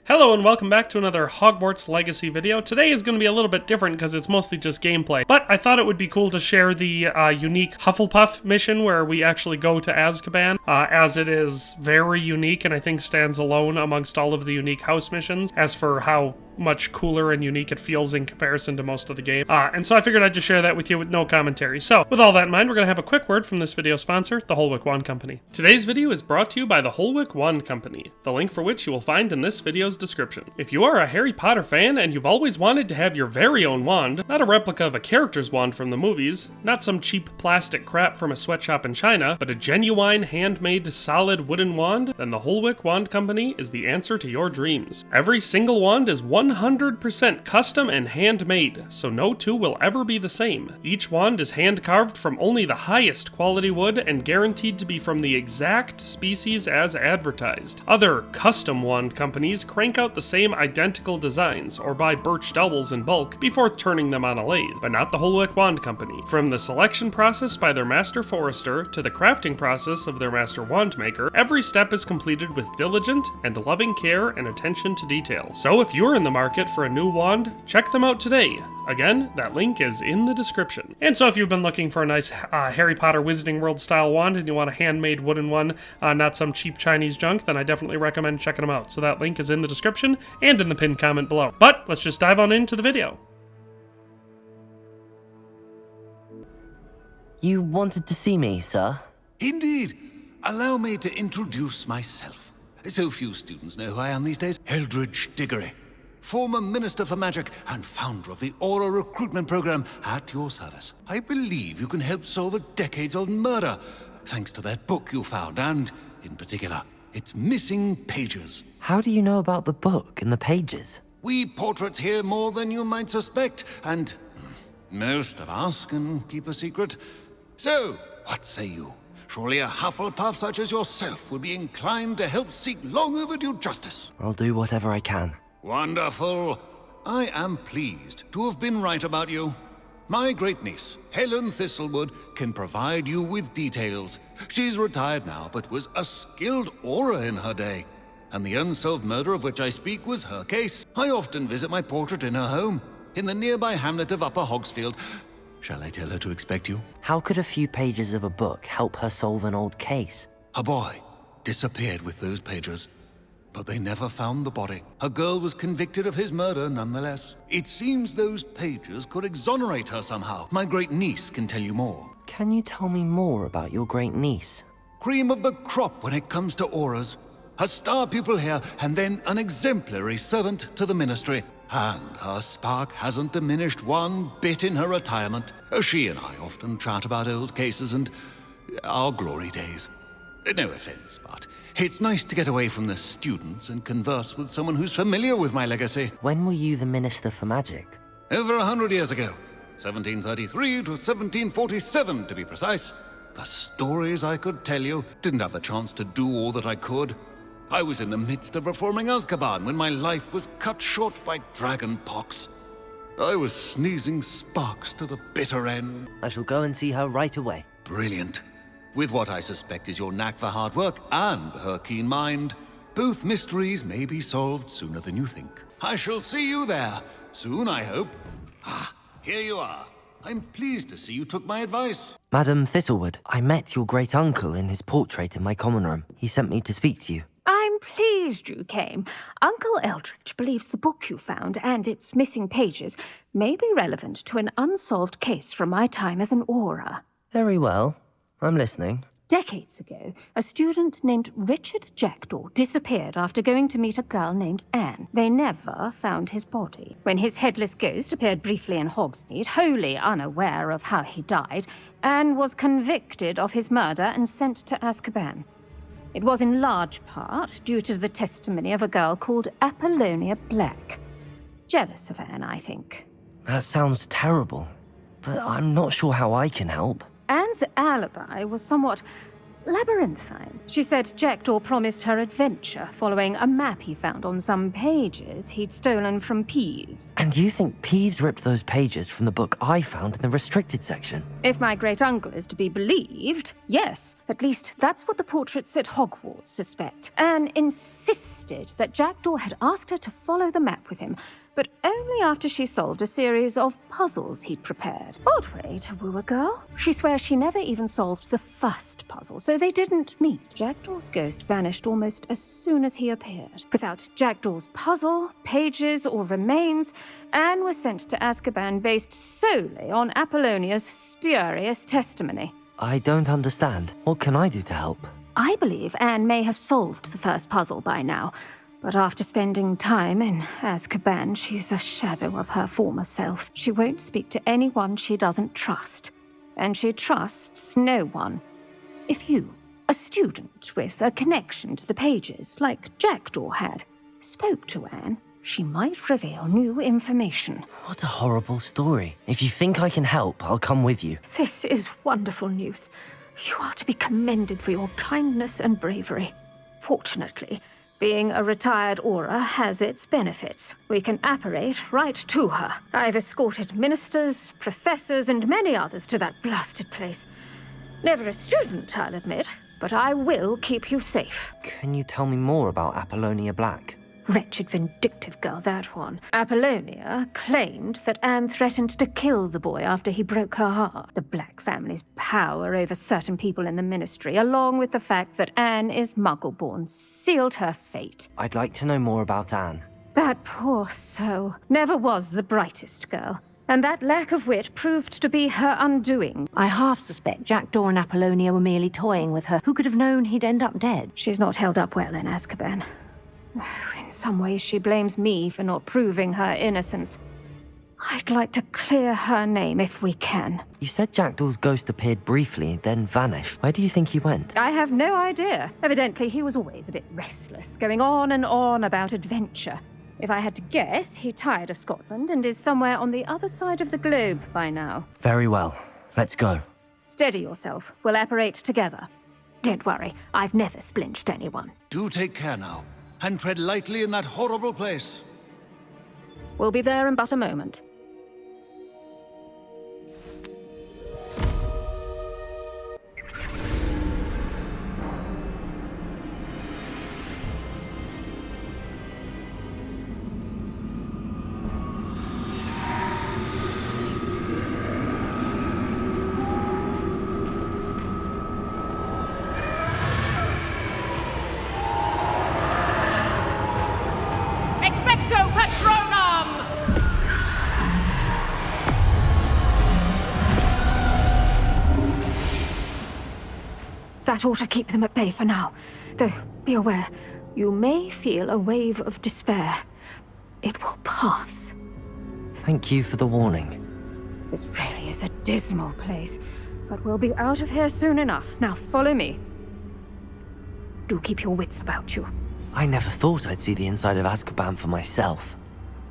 Hello and welcome back to another Hogwarts Legacy video. Today is going to be a little bit different because it's mostly just gameplay, but I thought it would be cool to share the unique Hufflepuff mission where we actually go to Azkaban, as it is very unique and I think stands alone amongst all of the unique house missions. As for how much cooler and unique it feels in comparison to most of the game. And so I figured I'd just share that with you with no commentary. So, with all that in mind, we're going to have a quick word from this video sponsor, the Holwick Wand Company. Today's video is brought to you by the Holwick Wand Company, the link for which you will find in this video's description. If you are a Harry Potter fan and you've always wanted to have your very own wand, not a replica of a character's wand from the movies, not some cheap plastic crap from a sweatshop in China, but a genuine handmade solid wooden wand, then the Holwick Wand Company is the answer to your dreams. Every single wand is 100% custom and handmade, so no two will ever be the same. Each wand is hand carved from only the highest quality wood and guaranteed to be from the exact species as advertised. Other custom wand companies crank out the same identical designs or buy birch dowels in bulk before turning them on a lathe, but not the Holwick Wand Company. From the selection process by their master forester to the crafting process of their master wand maker, every step is completed with diligent and loving care and attention to detail. So if you're in the market for a new wand, check them out today. Again, that link is in the description. And so if you've been looking for a nice Harry Potter Wizarding World style wand and you want a handmade wooden one, not some cheap Chinese junk, then I definitely recommend checking them out. So that link is in the description and in the pinned comment below. But let's just dive on into the video. You wanted to see me, sir? Indeed. Allow me to introduce myself. So few students know who I am these days. Eldritch Diggory, former Minister for Magic and founder of the Auror recruitment program, at your service. I believe you can help solve a decades-old murder, thanks to that book you found, and, in particular, its missing pages. How do you know about the book and the pages? We portraits hear more than you might suspect, and most of us can keep a secret. So, what say you? Surely a Hufflepuff such as yourself would be inclined to help seek long overdue justice. I'll do whatever I can. Wonderful. I am pleased to have been right about you. My great-niece, Helen Thistlewood, can provide you with details. She's retired now, but was a skilled Auror in her day. And the unsolved murder of which I speak was her case. I often visit my portrait in her home, in the nearby hamlet of Upper Hogsfield. Shall I tell her to expect you? How could a few pages of a book help her solve an old case? A boy disappeared with those pages, but they never found the body. A girl was convicted of his murder nonetheless. It seems those pages could exonerate her somehow. My great-niece can tell you more. Can you tell me more about your great-niece? Cream of the crop when it comes to Aurors. A star pupil here, and then an exemplary servant to the ministry. And her spark hasn't diminished one bit in her retirement. She and I often chat about old cases and our glory days. No offense, but it's nice to get away from the students and converse with someone who's familiar with my legacy. When were you the Minister for Magic? Over 100 years ago. 1733 to 1747, to be precise. The stories I could tell you, didn't have the chance to do all that I could. I was in the midst of reforming Azkaban when my life was cut short by dragon pox. I was sneezing sparks to the bitter end. I shall go and see her right away. Brilliant. With what I suspect is your knack for hard work and her keen mind, both mysteries may be solved sooner than you think. I shall see you there, soon I hope. Here you are. I'm pleased to see you took my advice. Madam Thistlewood, I met your great-uncle in his portrait in my common room. He sent me to speak to you. I'm pleased you came. Uncle Eldritch believes the book you found and its missing pages may be relevant to an unsolved case from my time as an Auror. Very well. I'm listening. Decades ago, a student named Richard Jackdaw disappeared after going to meet a girl named Anne. They never found his body. When his headless ghost appeared briefly in Hogsmeade, wholly unaware of how he died, Anne was convicted of his murder and sent to Azkaban. It was in large part due to the testimony of a girl called Apollonia Black. Jealous of Anne, I think. That sounds terrible, but I'm not sure how I can help. Anne's alibi was somewhat labyrinthine. She said Jackdaw promised her adventure following a map he found on some pages he'd stolen from Peeves. And you think Peeves ripped those pages from the book I found in the restricted section? If my great-uncle is to be believed, yes. At least that's what the portraits at Hogwarts suspect. Anne insisted that Jackdaw had asked her to follow the map with him, but only after she solved a series of puzzles he'd prepared. Odd way to woo a girl. She swears she never even solved the first puzzle, so they didn't meet. Jackdaw's ghost vanished almost as soon as he appeared. Without Jackdaw's puzzle, pages, or remains, Anne was sent to Azkaban based solely on Apollonia's spurious testimony. I don't understand. What can I do to help? I believe Anne may have solved the first puzzle by now, but after spending time in Azkaban, she's a shadow of her former self. She won't speak to anyone she doesn't trust, and she trusts no one. If you, a student with a connection to the pages, like Jackdaw had, spoke to Anne, she might reveal new information. What a horrible story. If you think I can help, I'll come with you. This is wonderful news. You are to be commended for your kindness and bravery. Fortunately, being a retired Auror has its benefits. We can apparate right to her. I've escorted ministers, professors, and many others to that blasted place. Never a student, I'll admit, but I will keep you safe. Can you tell me more about Apollonia Black? Wretched, vindictive girl, that one. Apollonia claimed that Anne threatened to kill the boy after he broke her heart. The Black family's power over certain people in the ministry, along with the fact that Anne is Muggle-born, sealed her fate. I'd like to know more about Anne. That poor soul never was the brightest girl, and that lack of wit proved to be her undoing. I half suspect Jackdaw and Apollonia were merely toying with her. Who could have known he'd end up dead? She's not held up well in Azkaban. In some ways, she blames me for not proving her innocence. I'd like to clear her name if we can. You said Jackdaw's ghost appeared briefly, then vanished. Where do you think he went? I have no idea. Evidently, he was always a bit restless, going on and on about adventure. If I had to guess, he tired of Scotland and is somewhere on the other side of the globe by now. Very well. Let's go. Steady yourself. We'll apparate together. Don't worry, I've never splinched anyone. Do take care now, and tread lightly in that horrible place. We'll be there in but a moment. That ought to keep them at bay for now. Though, be aware, you may feel a wave of despair. It will pass. Thank you for the warning. This really is a dismal place, but we'll be out of here soon enough. Now follow me. Do keep your wits about you. I never thought I'd see the inside of Azkaban for myself.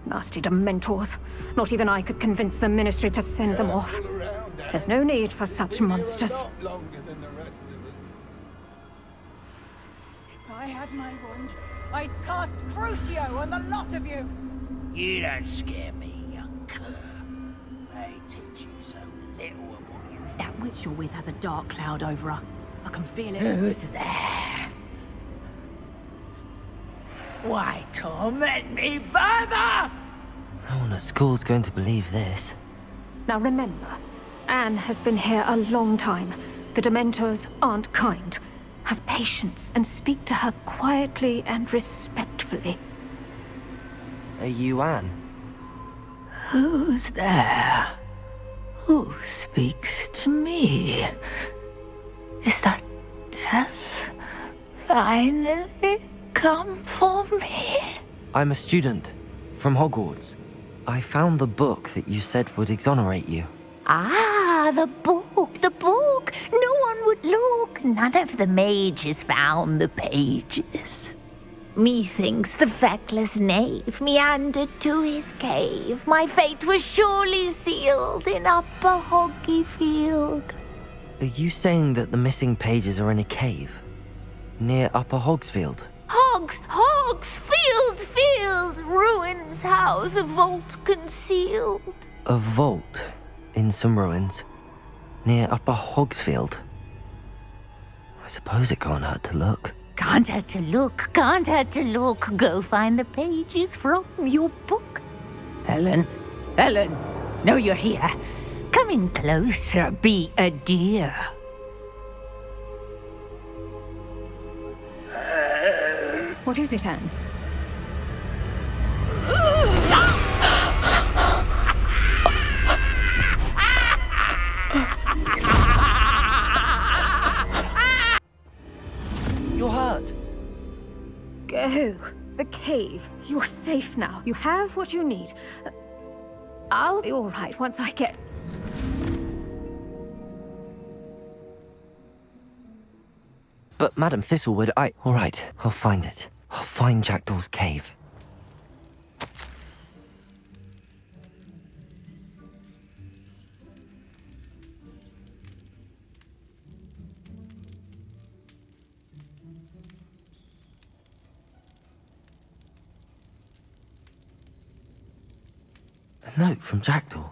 Nasty dementors. Not even I could convince the Ministry to send them off. There's no need for such monsters. If I had my wand, I'd cast Crucio on the lot of you! You don't scare me, young cur. They teach you so little of what you... That witch you're with has a dark cloud over her. I can feel it. Who's there? Why torment me further? No one at school's going to believe this. Now remember, Anne has been here a long time. The dementors aren't kind. Have patience and speak to her quietly and respectfully. Are you Anne? Who's there? Who speaks to me? Is that death finally come for me? I'm a student from Hogwarts. I found the book that you said would exonerate you. Ah, the book. No one would look. None of the mages found the pages. Methinks the feckless knave meandered to his cave. My fate was surely sealed in Upper Hoggyfield. Are you saying that the missing pages are in a cave? Near Upper Hogsfield? Field, ruins house, a vault concealed. A vault in some ruins? Near Upper Hogsfield? I suppose it can't hurt to look. Can't hurt to look. Go find the pages from your book. Helen, know you're here. Come in closer, be a dear. What is it, Anne? You're hurt. Go. The cave. You're safe now. You have what you need. I'll be all right once I get... But Madam Thistlewood, All right, I'll find it. I'll find Jackdaw's cave. A note from Jackdaw.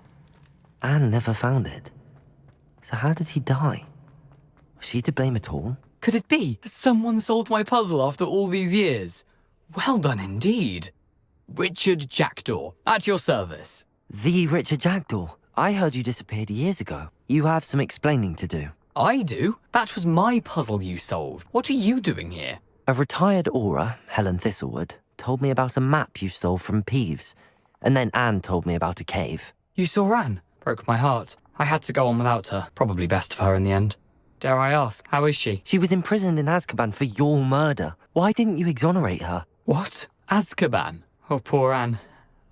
Anne never found it. So how did he die? Was she to blame at all? Could it be that someone solved my puzzle after all these years? Well done indeed. Richard Jackdaw, at your service. The Richard Jackdaw. I heard you disappeared years ago. You have some explaining to do. I do? That was my puzzle you solved. What are you doing here? A retired Auror, Helen Thistlewood, told me about a map you stole from Peeves. And then Anne told me about a cave. You saw Anne? Broke my heart. I had to go on without her. Probably best for her in the end. Dare I ask, how is she? She was imprisoned in Azkaban for your murder. Why didn't you exonerate her? What? Azkaban? Oh, poor Anne.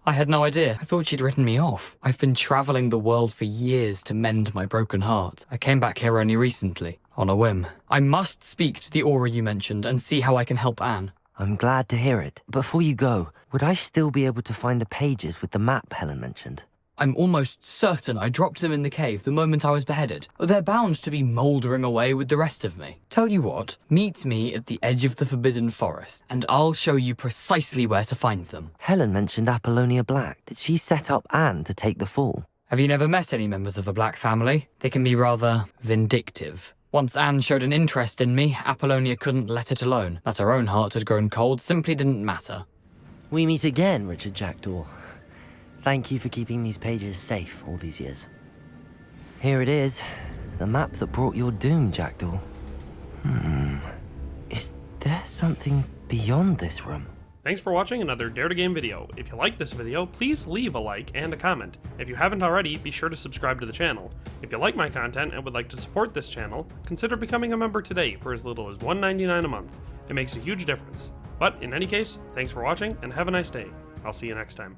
I had no idea. I thought she'd written me off. I've been travelling the world for years to mend my broken heart. I came back here only recently, on a whim. I must speak to the Auror you mentioned and see how I can help Anne. I'm glad to hear it. Before you go, would I still be able to find the pages with the map Helen mentioned? I'm almost certain I dropped them in the cave the moment I was beheaded. They're bound to be mouldering away with the rest of me. Tell you what, meet me at the edge of the Forbidden Forest, and I'll show you precisely where to find them. Helen mentioned Apollonia Black. Did she set up Anne to take the fall? Have you never met any members of the Black family? They can be rather vindictive. Once Anne showed an interest in me, Apollonia couldn't let it alone. That her own heart had grown cold simply didn't matter. We meet again, Richard Jackdaw. Thank you for keeping these pages safe all these years. Here it is, the map that brought your doom, Jackdaw. Is there something beyond this room? Thanks for watching another Dare to Game video. If you like this video, please leave a like and a comment. If you haven't already, be sure to subscribe to the channel. If you like my content and would like to support this channel, consider becoming a member today for as little as $1.99 a month. It makes a huge difference. But in any case, thanks for watching and have a nice day. I'll see you next time.